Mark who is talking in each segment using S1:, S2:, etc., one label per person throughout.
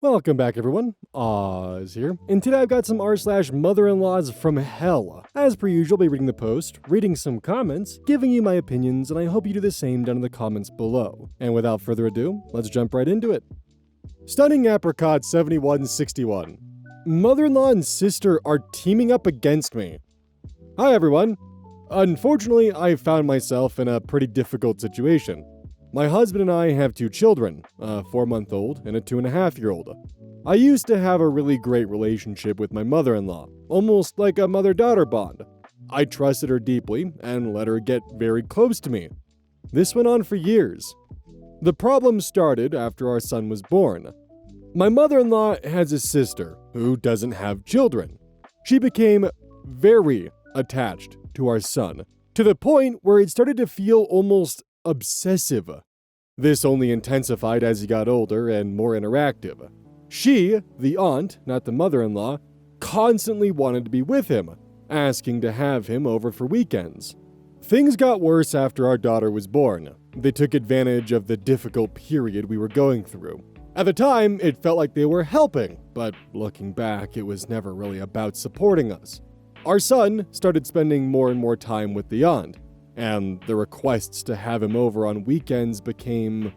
S1: Welcome back, everyone. Oz here, and today I've got some r/mother-in-laws from hell. As per usual, I'll be reading the post, reading some comments, giving you my opinions, and I hope you do the same down in the comments below. And without further ado, let's jump right into it. Stunning Apricot 7161. Mother-in-law and sister are teaming up against me. Hi, everyone. Unfortunately, I found myself in a pretty difficult situation. My husband and I have two children, a 4-month-old and a 2.5-year-old. I used to have a really great relationship with my mother-in-law, almost like a mother-daughter bond. I trusted her deeply and let her get very close to me. This went on for years. The problem started after our son was born. My mother-in-law has a sister who doesn't have children. She became very attached to our son, to the point where it started to feel almost obsessive. This only intensified as he got older and more interactive. She, the aunt, not the mother-in-law, constantly wanted to be with him, asking to have him over for weekends. Things got worse after our daughter was born. They took advantage of the difficult period we were going through. At the time, it felt like they were helping, but looking back, it was never really about supporting us. Our son started spending more and more time with the aunt, and the requests to have him over on weekends became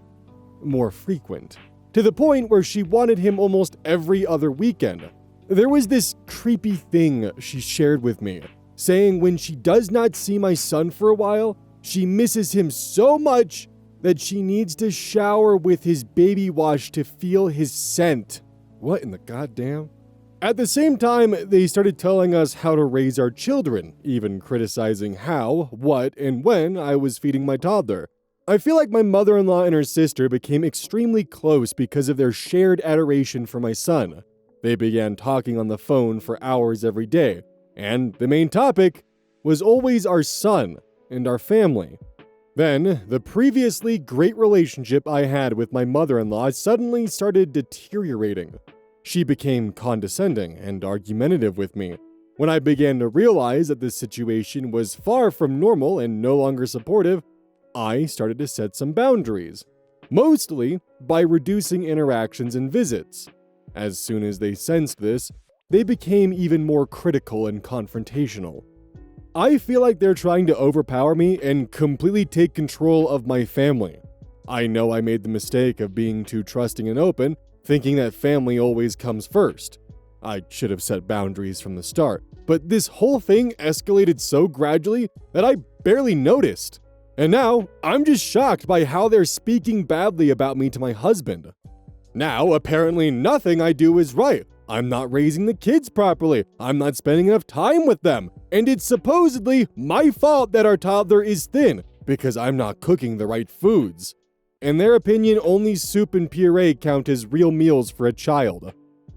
S1: more frequent, to the point where she wanted him almost every other weekend. There was this creepy thing she shared with me, saying when she does not see my son for a while, she misses him so much that she needs to shower with his baby wash to feel his scent. What in the goddamn? At the same time, they started telling us how to raise our children, even criticizing how, what, and when I was feeding my toddler. I feel like my mother-in-law and her sister became extremely close because of their shared adoration for my son. They began talking on the phone for hours every day, and the main topic was always our son and our family. Then, the previously great relationship I had with my mother-in-law suddenly started deteriorating. She became condescending and argumentative with me. When I began to realize that this situation was far from normal and no longer supportive, I started to set some boundaries, mostly by reducing interactions and visits. As soon as they sensed this, they became even more critical and confrontational. I feel like they're trying to overpower me and completely take control of my family. I know I made the mistake of being too trusting and open, thinking that family always comes first. I should have set boundaries from the start, but this whole thing escalated so gradually that I barely noticed. And now, I'm just shocked by how they're speaking badly about me to my husband. Now, apparently nothing I do is right. I'm not raising the kids properly. I'm not spending enough time with them. And it's supposedly my fault that our toddler is thin, because I'm not cooking the right foods. In their opinion, only soup and puree count as real meals for a child.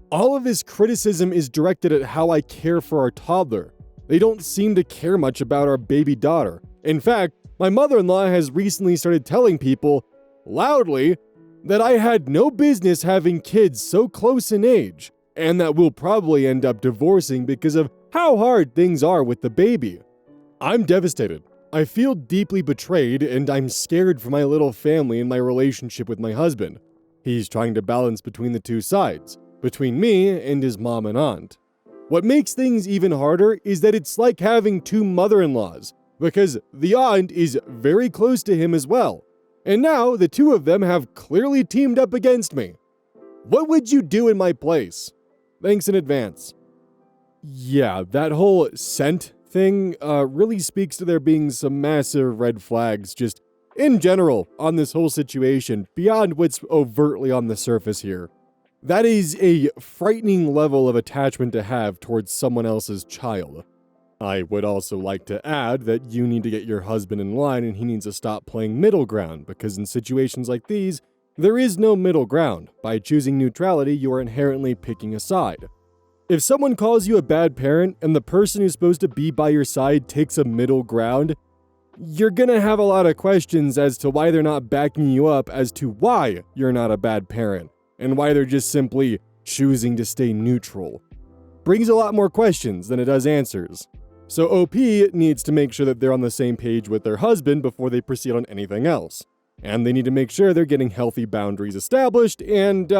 S1: All of this criticism is directed at how I care for our toddler. They don't seem to care much about our baby daughter. In fact, my mother-in-law has recently started telling people, loudly, that I had no business having kids so close in age, and that we'll probably end up divorcing because of how hard things are with the baby. I'm devastated. I feel deeply betrayed, and I'm scared for my little family and my relationship with my husband. He's trying to balance between the two sides, between me and his mom and aunt. What makes things even harder is that it's like having two mother-in-laws, because the aunt is very close to him as well. And now the two of them have clearly teamed up against me. What would you do in my place? Thanks in advance. Yeah, that whole scent thing really speaks to there being some massive red flags just in general on this whole situation beyond what's overtly on the surface here. That is a frightening level of attachment to have towards someone else's child. I would also like to add that you need to get your husband in line and he needs to stop playing middle ground, because in situations like these, there is no middle ground. By choosing neutrality, you are inherently picking a side. If someone calls you a bad parent and the person who's supposed to be by your side takes a middle ground, you're gonna have a lot of questions as to why they're not backing you up as to why you're not a bad parent, and why they're just simply choosing to stay neutral. Brings a lot more questions than it does answers. So OP needs to make sure that they're on the same page with their husband before they proceed on anything else. And they need to make sure they're getting healthy boundaries established and,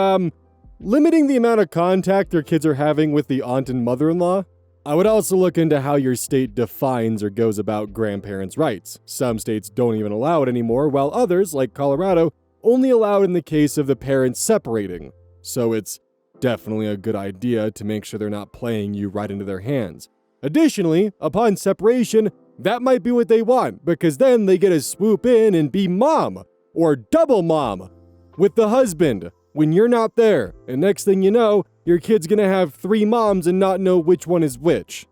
S1: limiting the amount of contact their kids are having with the aunt and mother-in-law. I would also look into how your state defines or goes about grandparents' rights. Some states don't even allow it anymore, while others, like Colorado, only allow it in the case of the parents separating. So it's definitely a good idea to make sure they're not playing you right into their hands. Additionally, upon separation, that might be what they want, because then they get to swoop in and be mom, or double mom, with the husband when you're not there. And next thing you know, your kid's gonna have 3 moms and not know which one is which.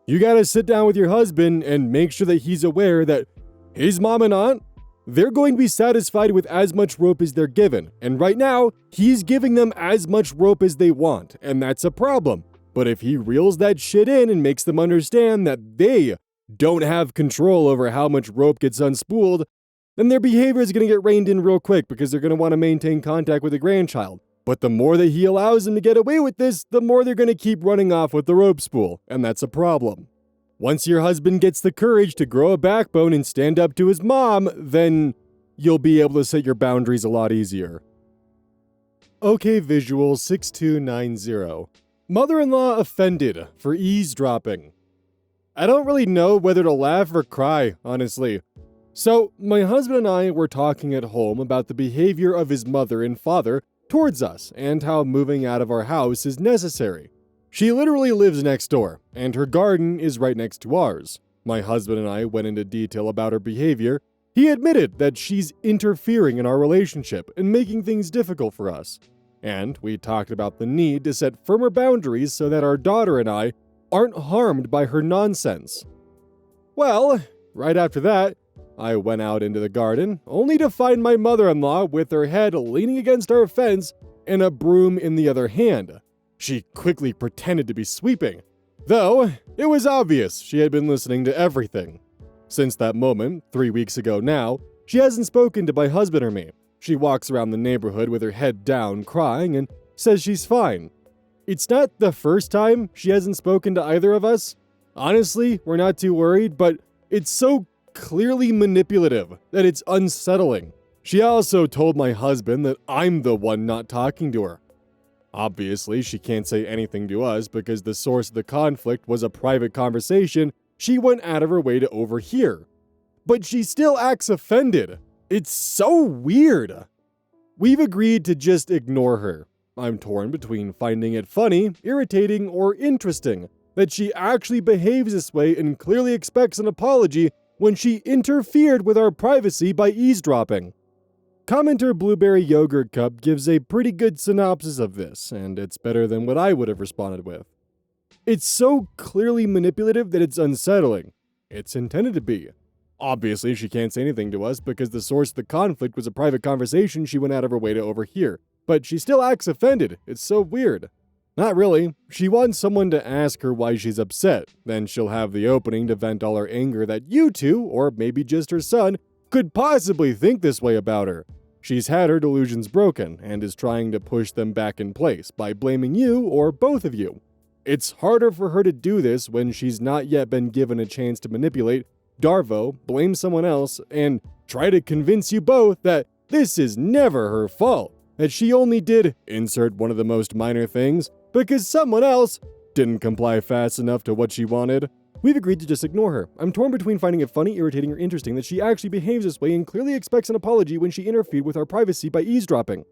S1: You gotta sit down with your husband and make sure that he's aware that his mom and aunt, they're going to be satisfied with as much rope as they're given. And right now, he's giving them as much rope as they want, and that's a problem. But if he reels that shit in and makes them understand that they don't have control over how much rope gets unspooled, then their behavior is going to get reined in real quick because they're going to want to maintain contact with the grandchild. But the more that he allows them to get away with this, the more they're going to keep running off with the rope spool, and that's a problem. Once your husband gets the courage to grow a backbone and stand up to his mom, then you'll be able to set your boundaries a lot easier. OK Visual 6290. Mother-in-law offended for eavesdropping. I don't really know whether to laugh or cry, honestly. So, my husband and I were talking at home about the behavior of his mother and father towards us and how moving out of our house is necessary. She literally lives next door, and her garden is right next to ours. My husband and I went into detail about her behavior. He admitted that she's interfering in our relationship and making things difficult for us. And we talked about the need to set firmer boundaries so that our daughter and I aren't harmed by her nonsense. Well, right after that, I went out into the garden, only to find my mother-in-law with her head leaning against our fence and a broom in the other hand. She quickly pretended to be sweeping, though it was obvious she had been listening to everything. Since that moment, 3 weeks ago now, she hasn't spoken to my husband or me. She walks around the neighborhood with her head down, crying, and says she's fine. It's not the first time she hasn't spoken to either of us. Honestly, we're not too worried, but it's so clearly manipulative that it's unsettling. She also told my husband that I'm the one not talking to her. Obviously, she can't say anything to us because the source of the conflict was a private conversation she went out of her way to overhear. But she still acts offended. It's so weird. We've agreed to just ignore her. I'm torn between finding it funny, irritating, or interesting that she actually behaves this way and clearly expects an apology when she interfered with our privacy by eavesdropping. Commenter Blueberry Yogurt Cup gives a pretty good synopsis of this, and it's better than what I would have responded with. It's so clearly manipulative that it's unsettling. It's intended to be. Obviously, she can't say anything to us because the source of the conflict was a private conversation she went out of her way to overhear. But she still acts offended. It's so weird. Not really. She wants someone to ask her why she's upset. Then she'll have the opening to vent all her anger that you two, or maybe just her son, could possibly think this way about her. She's had her delusions broken and is trying to push them back in place by blaming you or both of you. It's harder for her to do this when she's not yet been given a chance to manipulate, Darvo, blame someone else, and try to convince you both that this is never her fault, that she only did insert one of the most minor things because someone else didn't comply fast enough to what she wanted. We've agreed to just ignore her. I'm torn between finding it funny, irritating, or interesting that she actually behaves this way and clearly expects an apology when she interfered with our privacy by eavesdropping.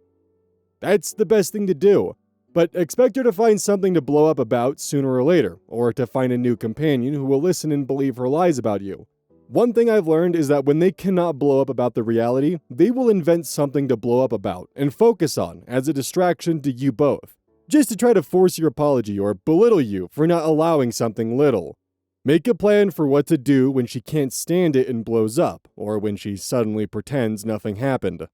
S1: That's the best thing to do, but expect her to find something to blow up about sooner or later, or to find a new companion who will listen and believe her lies about you. One thing I've learned is that when they cannot blow up about the reality, they will invent something to blow up about and focus on as a distraction to you both, just to try to force your apology or belittle you for not allowing something little. Make a plan for what to do when she can't stand it and blows up, or when she suddenly pretends nothing happened.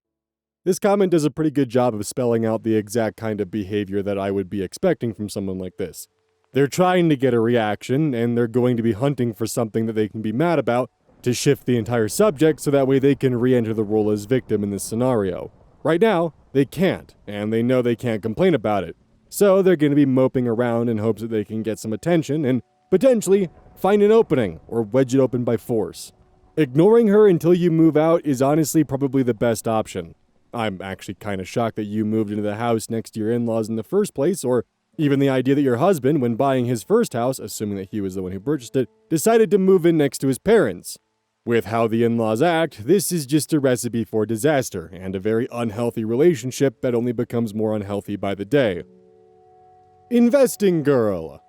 S1: This comment does a pretty good job of spelling out the exact kind of behavior that I would be expecting from someone like this. They're trying to get a reaction, and they're going to be hunting for something that they can be mad about to shift the entire subject so that way they can re-enter the role as victim in this scenario. Right now, they can't, and they know they can't complain about it. So they're going to be moping around in hopes that they can get some attention and potentially find an opening or wedge it open by force. Ignoring her until you move out is honestly probably the best option. I'm actually kind of shocked that you moved into the house next to your in-laws in the first place, or even the idea that your husband, when buying his first house, assuming that he was the one who purchased it, decided to move in next to his parents. With how the in-laws act, this is just a recipe for disaster, and a very unhealthy relationship that only becomes more unhealthy by the day. Investing girl.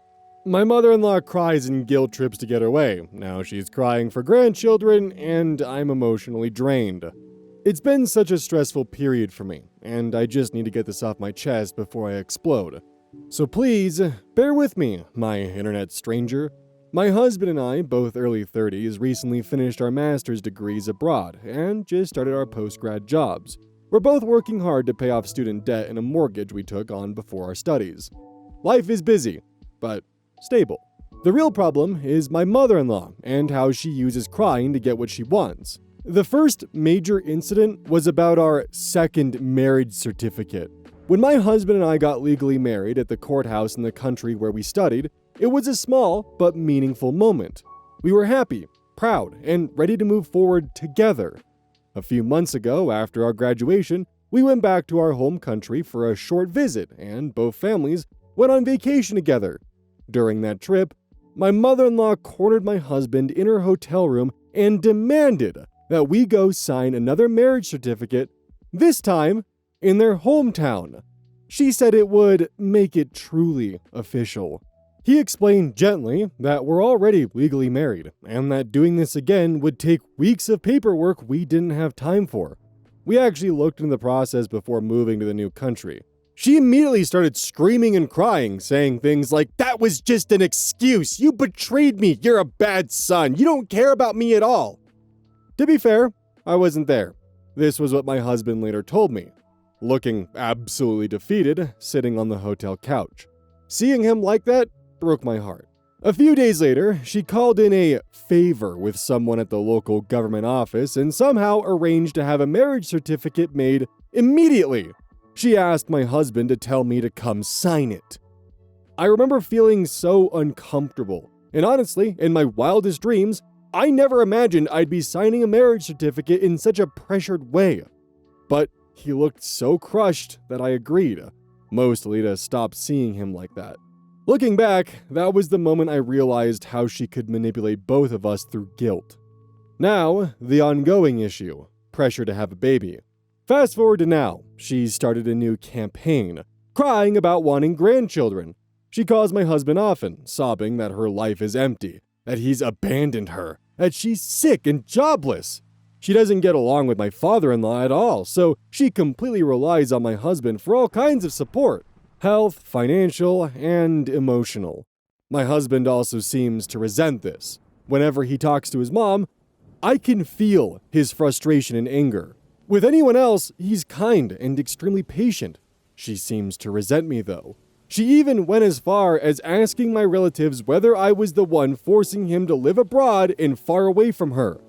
S1: My mother-in-law cries and guilt trips to get away. Now she's crying for grandchildren, and I'm emotionally drained. It's been such a stressful period for me, and I just need to get this off my chest before I explode. So please, bear with me, my internet stranger. My husband and I, both early 30s, recently finished our master's degrees abroad, and just started our post-grad jobs. We're both working hard to pay off student debt and a mortgage we took on before our studies. Life is busy, but stable. The real problem is my mother-in-law and how she uses crying to get what she wants. The first major incident was about our second marriage certificate. When my husband and I got legally married at the courthouse in the country where we studied, it was a small but meaningful moment. We were happy, proud, and ready to move forward together. A few months ago, after our graduation, we went back to our home country for a short visit, and both families went on vacation together. During that trip, my mother-in-law cornered my husband in her hotel room and demanded that we go sign another marriage certificate, this time in their hometown. She said it would make it truly official. He explained gently that we're already legally married, and that doing this again would take weeks of paperwork we didn't have time for. We actually looked into the process before moving to the new country. She immediately started screaming and crying, saying things like, "That was just an excuse! You betrayed me! You're a bad son! You don't care about me at all!" To be fair, I wasn't there. This was what my husband later told me, looking absolutely defeated, sitting on the hotel couch. Seeing him like that broke my heart. A few days later, she called in a favor with someone at the local government office and somehow arranged to have a marriage certificate made immediately. She asked my husband to tell me to come sign it. I remember feeling so uncomfortable, and honestly, in my wildest dreams, I never imagined I'd be signing a marriage certificate in such a pressured way. But he looked so crushed that I agreed, mostly to stop seeing him like that. Looking back, that was the moment I realized how she could manipulate both of us through guilt. Now, the ongoing issue, pressure to have a baby. Fast forward to now, she's started a new campaign, crying about wanting grandchildren. She calls my husband often, sobbing that her life is empty, that he's abandoned her, that she's sick and jobless. She doesn't get along with my father-in-law at all, so she completely relies on my husband for all kinds of support. Health, financial, and emotional. My husband also seems to resent this. Whenever he talks to his mom, I can feel his frustration and anger. With anyone else, he's kind and extremely patient. She seems to resent me, though. She even went as far as asking my relatives whether I was the one forcing him to live abroad and far away from her.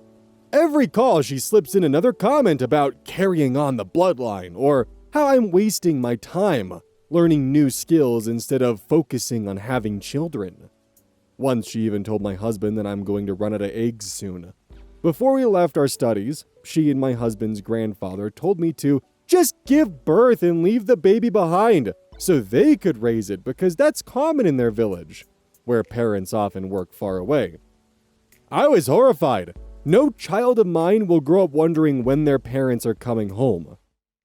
S1: Every call, she slips in another comment about carrying on the bloodline, or how I'm wasting my time learning new skills instead of focusing on having children. Once she even told my husband that I'm going to run out of eggs soon. Before we left our studies, she and my husband's grandfather told me to just give birth and leave the baby behind so they could raise it, because that's common in their village, where parents often work far away. I was horrified. No child of mine will grow up wondering when their parents are coming home.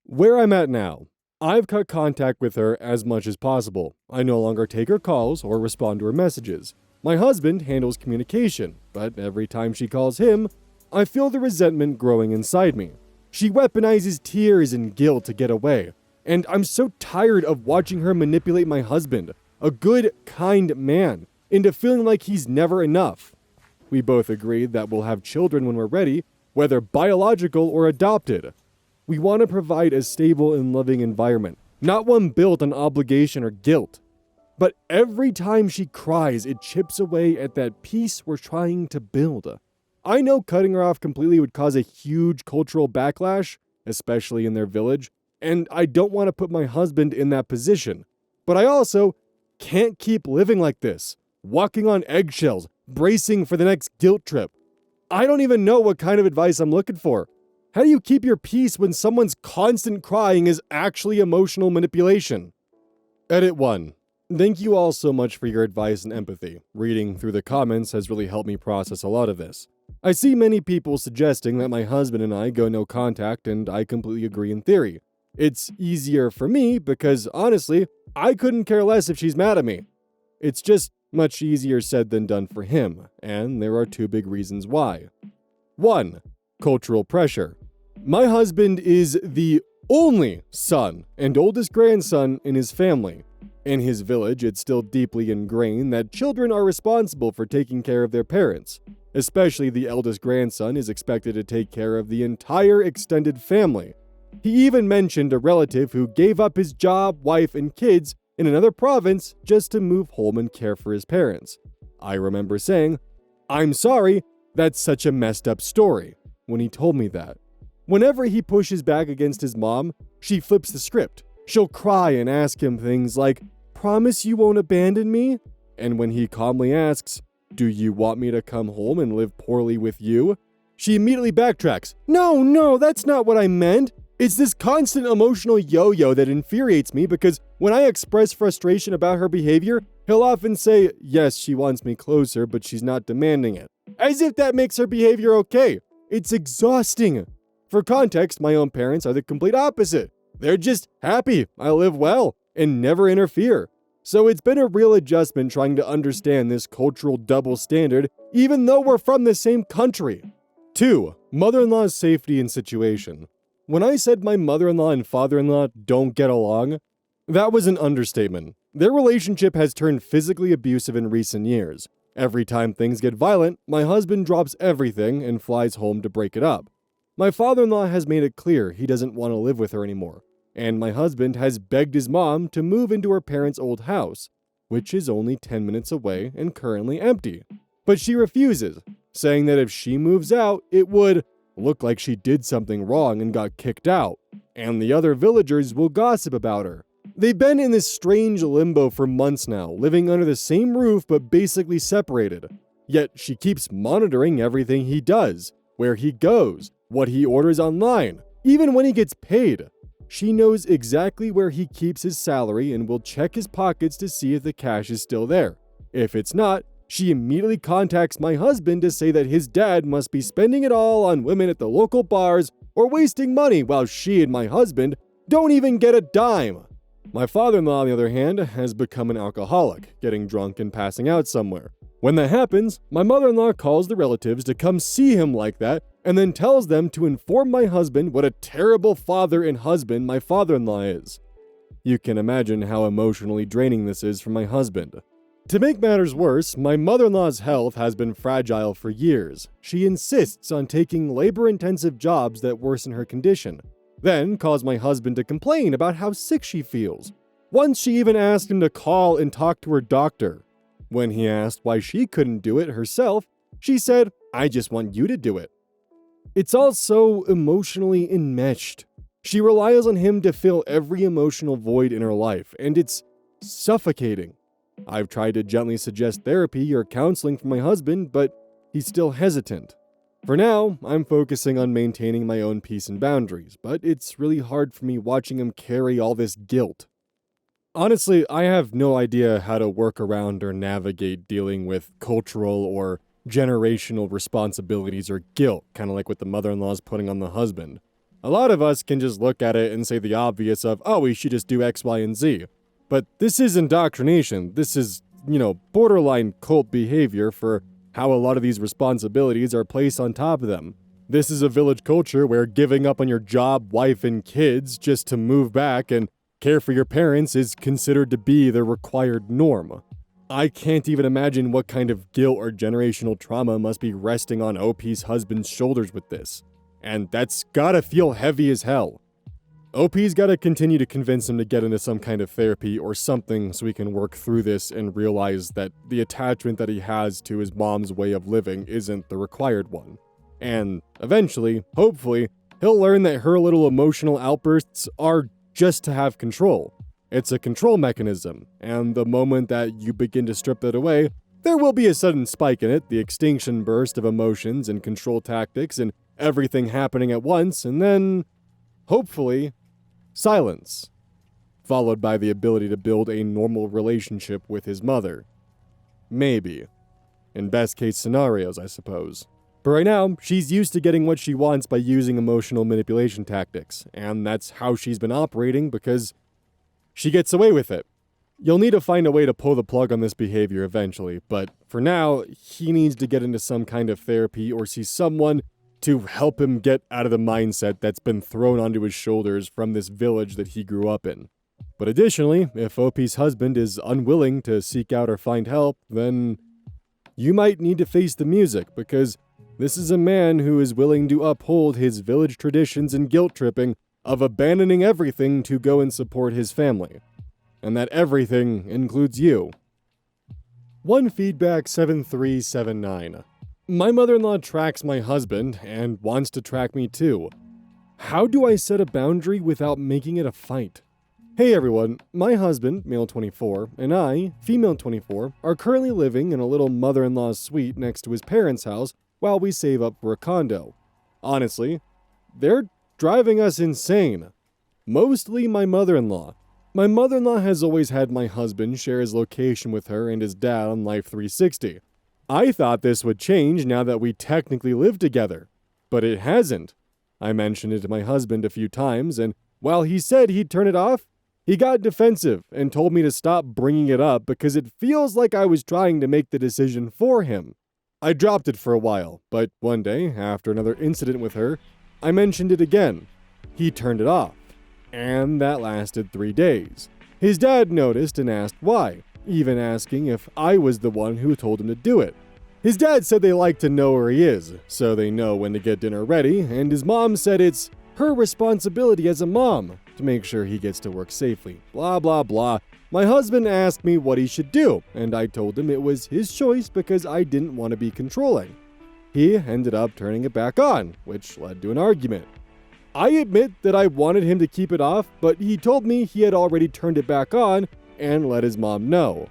S1: Where I'm at now, I've cut contact with her as much as possible. I no longer take her calls or respond to her messages. My husband handles communication, but every time she calls him, I feel the resentment growing inside me. She weaponizes tears and guilt to get away, and I'm so tired of watching her manipulate my husband, a good, kind man, into feeling like he's never enough. We both agreed that we'll have children when we're ready, whether biological or adopted. We want to provide a stable and loving environment, not one built on obligation or guilt. But every time she cries, it chips away at that peace we're trying to build. I know cutting her off completely would cause a huge cultural backlash, especially in their village, and I don't want to put my husband in that position. But I also can't keep living like this, walking on eggshells, bracing for the next guilt trip. I don't even know what kind of advice I'm looking for. How do you keep your peace when someone's constant crying is actually emotional manipulation? Edit 1. Thank you all so much for your advice and empathy. Reading through the comments has really helped me process a lot of this. I see many people suggesting that my husband and I go no contact, and I completely agree in theory. It's easier for me because, honestly, I couldn't care less if she's mad at me. It's just much easier said than done for him, and there are 2 big reasons why. 1. Cultural pressure. My husband is the only son and oldest grandson in his family. In his village, it's still deeply ingrained that children are responsible for taking care of their parents. Especially the eldest grandson is expected to take care of the entire extended family. He even mentioned a relative who gave up his job, wife, and kids in another province just to move home and care for his parents. I remember saying, "I'm sorry, that's such a messed up story," when he told me that. Whenever he pushes back against his mom, she flips the script. She'll cry and ask him things like, "Promise you won't abandon me?" And when he calmly asks, "Do you want me to come home and live poorly with you?" she immediately backtracks. No, that's not what I meant. It's this constant emotional yo-yo that infuriates me because when I express frustration about her behavior, he'll often say, "Yes, she wants me closer, but she's not demanding it." As if that makes her behavior okay. It's exhausting. For context, my own parents are the complete opposite. They're just happy I live well and never interfere. So it's been a real adjustment trying to understand this cultural double standard, even though we're from the same country. 2. Mother-in-law's safety and situation. When I said my mother-in-law and father-in-law don't get along, that was an understatement. Their relationship has turned physically abusive in recent years. Every time things get violent, my husband drops everything and flies home to break it up. My father-in-law has made it clear he doesn't want to live with her anymore, and my husband has begged his mom to move into her parents' old house, which is only 10 minutes away and currently empty. But she refuses, saying that if she moves out, it would look like she did something wrong and got kicked out, and the other villagers will gossip about her. They've been in this strange limbo for months now, living under the same roof but basically separated. Yet she keeps monitoring everything he does, where he goes, what he orders online, even when he gets paid. She knows exactly where he keeps his salary and will check his pockets to see if the cash is still there. If it's not, she immediately contacts my husband to say that his dad must be spending it all on women at the local bars or wasting money while she and my husband don't even get a dime. My father-in-law, on the other hand, has become an alcoholic, getting drunk and passing out somewhere. When that happens, my mother-in-law calls the relatives to come see him like that and then tells them to inform my husband what a terrible father and husband my father-in-law is. You can imagine how emotionally draining this is for my husband. To make matters worse, my mother-in-law's health has been fragile for years. She insists on taking labor-intensive jobs that worsen her condition, then calls my husband to complain about how sick she feels. Once she even asked him to call and talk to her doctor. When he asked why she couldn't do it herself, she said, "I just want you to do it." It's all so emotionally enmeshed. She relies on him to fill every emotional void in her life, and it's suffocating. I've tried to gently suggest therapy or counseling for my husband, but he's still hesitant. For now, I'm focusing on maintaining my own peace and boundaries, but it's really hard for me watching him carry all this guilt. Honestly, I have no idea how to work around or navigate dealing with cultural or generational responsibilities or guilt, kind of like what the mother-in-law is putting on the husband. A lot of us can just look at it and say the obvious of, "Oh, we should just do X, Y, and Z." But this is indoctrination. This is, borderline cult behavior for how a lot of these responsibilities are placed on top of them. This is a village culture where giving up on your job, wife, and kids just to move back and care for your parents is considered to be the required norm. I can't even imagine what kind of guilt or generational trauma must be resting on OP's husband's shoulders with this. And that's gotta feel heavy as hell. OP's gotta continue to convince him to get into some kind of therapy or something so he can work through this and realize that the attachment that he has to his mom's way of living isn't the required one. And eventually, hopefully, he'll learn that her little emotional outbursts are just to have control. It's a control mechanism, and the moment that you begin to strip that away, there will be a sudden spike in it, the extinction burst of emotions and control tactics, and everything happening at once, and then, hopefully, silence, followed by the ability to build a normal relationship with his mother. Maybe. In best case scenarios, I suppose. But right now, she's used to getting what she wants by using emotional manipulation tactics, and that's how she's been operating because she gets away with it. You'll need to find a way to pull the plug on this behavior eventually, but for now, he needs to get into some kind of therapy or see someone to help him get out of the mindset that's been thrown onto his shoulders from this village that he grew up in. But additionally, if OP's husband is unwilling to seek out or find help, then you might need to face the music, because this is a man who is willing to uphold his village traditions and guilt-tripping of abandoning everything to go and support his family. And that everything includes you. One Feedback 7379. My mother-in-law tracks my husband and wants to track me too. How do I set a boundary without making it a fight? Hey everyone, my husband, male 24, and I, female 24, are currently living in a little mother-in-law's suite next to his parents' house while we save up for a condo. Honestly, they're driving us insane. Mostly my mother-in-law. My mother-in-law has always had my husband share his location with her and his dad on Life 360. I thought this would change now that we technically live together, but it hasn't. I mentioned it to my husband a few times, and while he said he'd turn it off, he got defensive and told me to stop bringing it up because it feels like I was trying to make the decision for him. I dropped it for a while, but one day, after another incident with her, I mentioned it again. He turned it off, and that lasted 3 days. His dad noticed and asked why, even asking if I was the one who told him to do it. His dad said they like to know where he is, so they know when to get dinner ready, and his mom said it's her responsibility as a mom to make sure he gets to work safely. Blah, blah, blah. My husband asked me what he should do, and I told him it was his choice because I didn't want to be controlling. He ended up turning it back on, which led to an argument. I admit that I wanted him to keep it off, but he told me he had already turned it back on and let his mom know.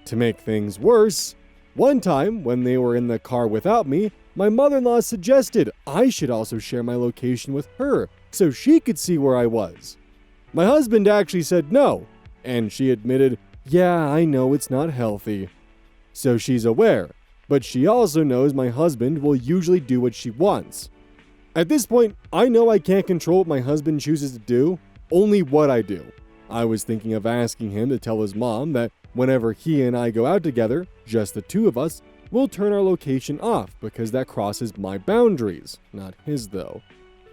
S1: To make things worse, one time when they were in the car without me, my mother-in-law suggested I should also share my location with her so she could see where I was. My husband actually said no, and she admitted, yeah, I know it's not healthy. So she's aware, but she also knows my husband will usually do what she wants. At this point, I know I can't control what my husband chooses to do, only what I do. I was thinking of asking him to tell his mom that whenever he and I go out together, just the two of us, we'll turn our location off because that crosses my boundaries, not his though.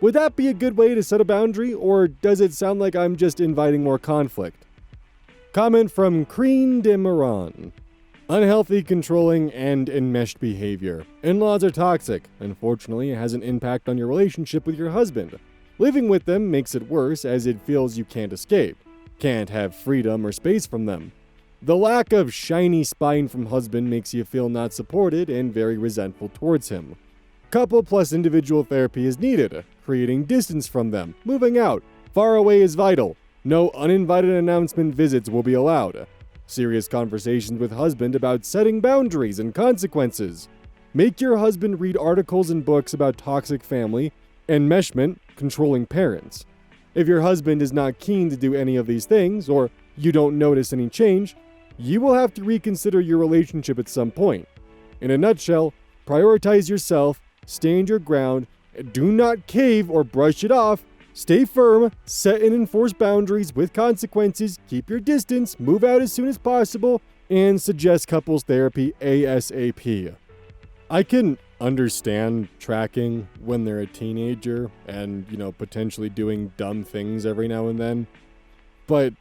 S1: Would that be a good way to set a boundary, or does it sound like I'm just inviting more conflict? Comment from Creen de Moran. Unhealthy, controlling, and enmeshed behavior. In-laws are toxic. Unfortunately, it has an impact on your relationship with your husband. Living with them makes it worse as it feels you can't escape. Can't have freedom or space from them. The lack of shiny spine from husband makes you feel not supported and very resentful towards him. Couple plus individual therapy is needed, creating distance from them, moving out. Far away is vital. No uninvited announcement visits will be allowed. Serious conversations with husband about setting boundaries and consequences. Make your husband read articles and books about toxic family, enmeshment, controlling parents. If your husband is not keen to do any of these things, or you don't notice any change, you will have to reconsider your relationship at some point. In a nutshell, prioritize yourself, stand your ground, do not cave or brush it off, stay firm, set and enforce boundaries with consequences, keep your distance, move out as soon as possible, and suggest couples therapy ASAP. I can understand tracking when they're a teenager and, potentially doing dumb things every now and then, but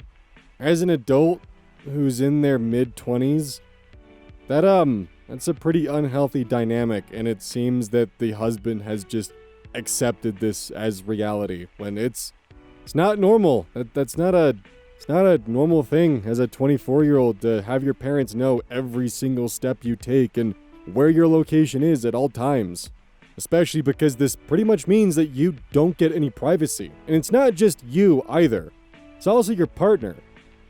S1: as an adult who's in their mid-20s, that's a pretty unhealthy dynamic, and it seems that the husband has just accepted this as reality when it's not normal. It's not a normal thing as a 24-year-old to have your parents know every single step you take and where your location is at all times. Especially because this pretty much means that you don't get any privacy. And it's not just you either. It's also your partner.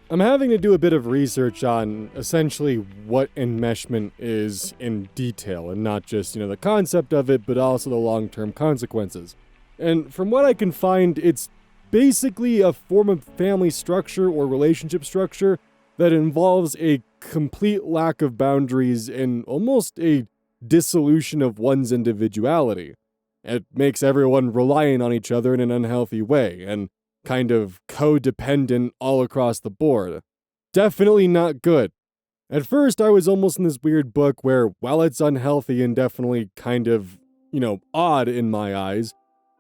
S1: I'm having to do a bit of research on essentially what enmeshment is in detail, and not just, the concept of it, but also the long-term consequences. And from what I can find, it's basically a form of family structure or relationship structure that involves a complete lack of boundaries and almost a dissolution of one's individuality. It makes everyone reliant on each other in an unhealthy way, and kind of codependent all across the board. Definitely not good. At first, I was almost in this weird book where, while it's unhealthy and definitely kind of, odd in my eyes,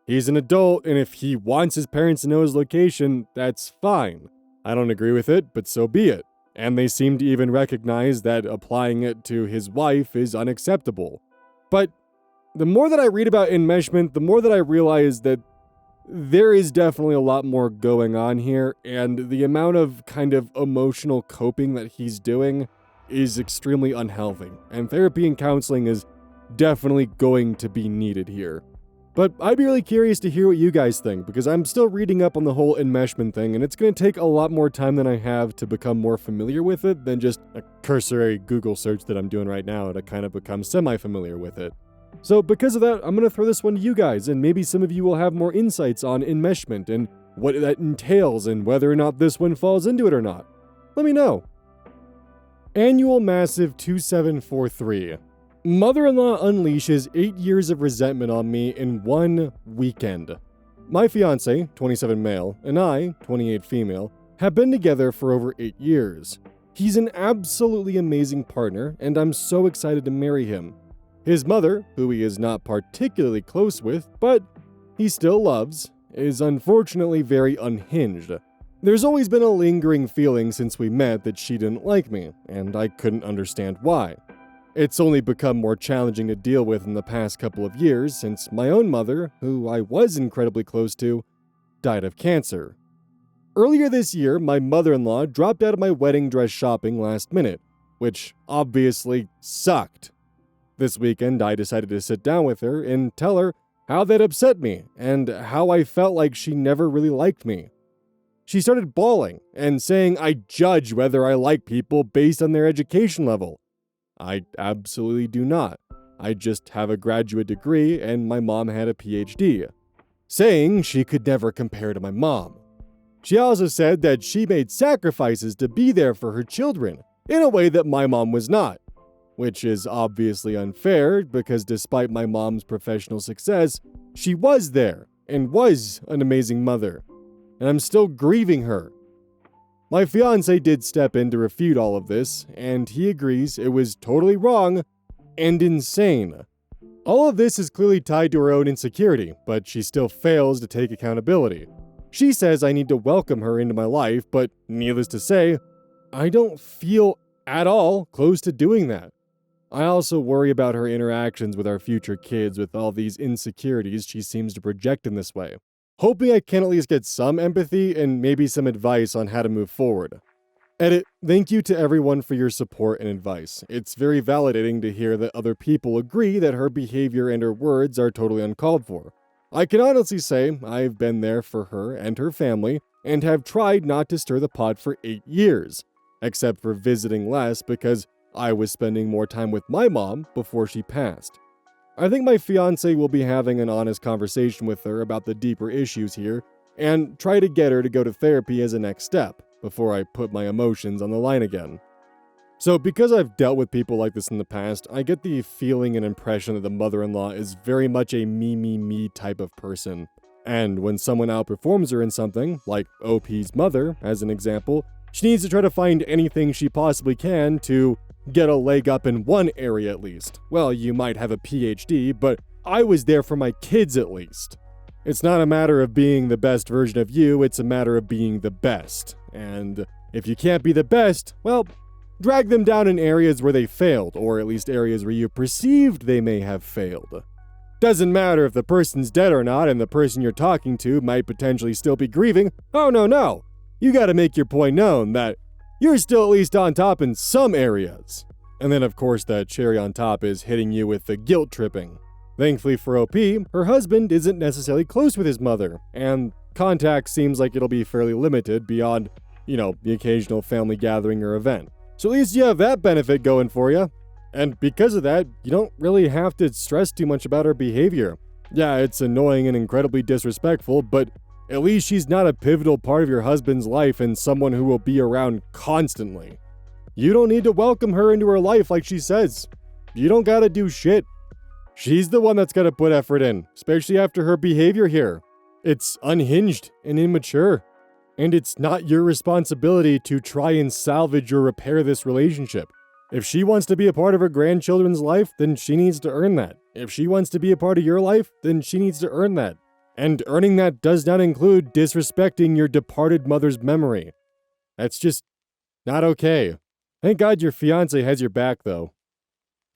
S1: he's an adult, and if he wants his parents to know his location, that's fine. I don't agree with it, but so be it. And they seem to even recognize that applying it to his wife is unacceptable. But the more that I read about enmeshment, the more that I realize that there is definitely a lot more going on here, and the amount of kind of emotional coping that he's doing is extremely unhealthy, and therapy and counseling is definitely going to be needed here. But I'd be really curious to hear what you guys think, because I'm still reading up on the whole enmeshment thing, and it's going to take a lot more time than I have to become more familiar with it than just a cursory Google search that I'm doing right now to kind of become semi-familiar with it. So because of that, I'm going to throw this one to you guys, and maybe some of you will have more insights on enmeshment and what that entails and whether or not this one falls into it or not. Let me know. Annual Massive 2743. Mother-in-law unleashes 8 years of resentment on me in one weekend. My fiancé, 27 male, and I, 28 female, have been together for over 8 years. He's an absolutely amazing partner, and I'm so excited to marry him. His mother, who he is not particularly close with, but he still loves, is unfortunately very unhinged. There's always been a lingering feeling since we met that she didn't like me, and I couldn't understand why. It's only become more challenging to deal with in the past couple of years since my own mother, who I was incredibly close to, died of cancer. Earlier this year, my mother-in-law dropped out of my wedding dress shopping last minute, which obviously sucked. This weekend, I decided to sit down with her and tell her how that upset me and how I felt like she never really liked me. She started bawling and saying I judge whether I like people based on their education level. I absolutely do not. I just have a graduate degree and my mom had a PhD. Saying she could never compare to my mom. She also said that she made sacrifices to be there for her children in a way that my mom was not. Which is obviously unfair because despite my mom's professional success, she was there and was an amazing mother. And I'm still grieving her. My fiancé did step in to refute all of this, and he agrees it was totally wrong and insane. All of this is clearly tied to her own insecurity, but she still fails to take accountability. She says I need to welcome her into my life, but needless to say, I don't feel at all close to doing that. I also worry about her interactions with our future kids with all these insecurities she seems to project in this way. Hoping I can at least get some empathy and maybe some advice on how to move forward. Edit, thank you to everyone for your support and advice. It's very validating to hear that other people agree that her behavior and her words are totally uncalled for. I can honestly say I've been there for her and her family and have tried not to stir the pot for 8 years, except for visiting less because I was spending more time with my mom before she passed. I think my fiancé will be having an honest conversation with her about the deeper issues here and try to get her to go to therapy as a next step before I put my emotions on the line again. So because I've dealt with people like this in the past, I get the feeling and impression that the mother-in-law is very much a me type of person. And when someone outperforms her in something, like OP's mother as an example, she needs to try to find anything she possibly can to get a leg up in one area at least. Well, you might have a PhD, but I was there for my kids at least. It's not a matter of being the best version of you, it's a matter of being the best. And if you can't be the best, well, drag them down in areas where they failed, or at least areas where you perceived they may have failed. Doesn't matter if the person's dead or not and the person you're talking to might potentially still be grieving. Oh no. You gotta make your point known that you're still at least on top in some areas. And then of course the cherry on top is hitting you with the guilt tripping. Thankfully for OP, her husband isn't necessarily close with his mother, and contact seems like it'll be fairly limited beyond the occasional family gathering or event. So at least you have that benefit going for you. And because of that, you don't really have to stress too much about her behavior. Yeah, it's annoying and incredibly disrespectful, but at least she's not a pivotal part of your husband's life and someone who will be around constantly. You don't need to welcome her into her life like she says. You don't gotta do shit. She's the one that's gotta put effort in, especially after her behavior here. It's unhinged and immature. And it's not your responsibility to try and salvage or repair this relationship. If she wants to be a part of her grandchildren's life, then she needs to earn that. If she wants to be a part of your life, then she needs to earn that. And earning that does not include disrespecting your departed mother's memory. That's just not okay. Thank God your fiance has your back, though.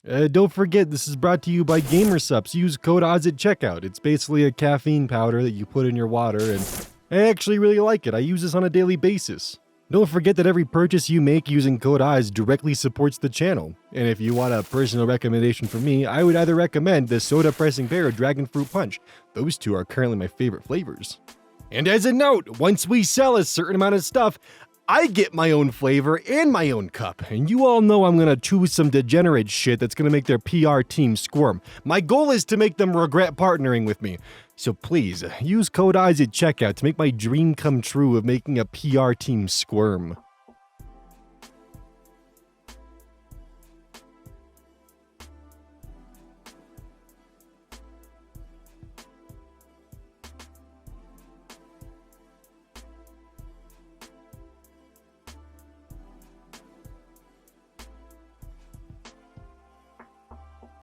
S1: Don't forget, this is brought to you by GamerSupps. Use code ODDS at checkout. It's basically a caffeine powder that you put in your water, and I actually really like it. I use this on a daily basis. Don't forget that every purchase you make using code ODDS directly supports the channel. And if you want a personal recommendation from me, I would either recommend the Soda Pressing Pear or Dragon Fruit Punch. Those two are currently my favorite flavors. And as a note, once we sell a certain amount of stuff, I get my own flavor and my own cup. And you all know I'm gonna choose some degenerate shit that's gonna make their PR team squirm. My goal is to make them regret partnering with me. So please, use code ODDS at checkout to make my dream come true of making a PR team squirm.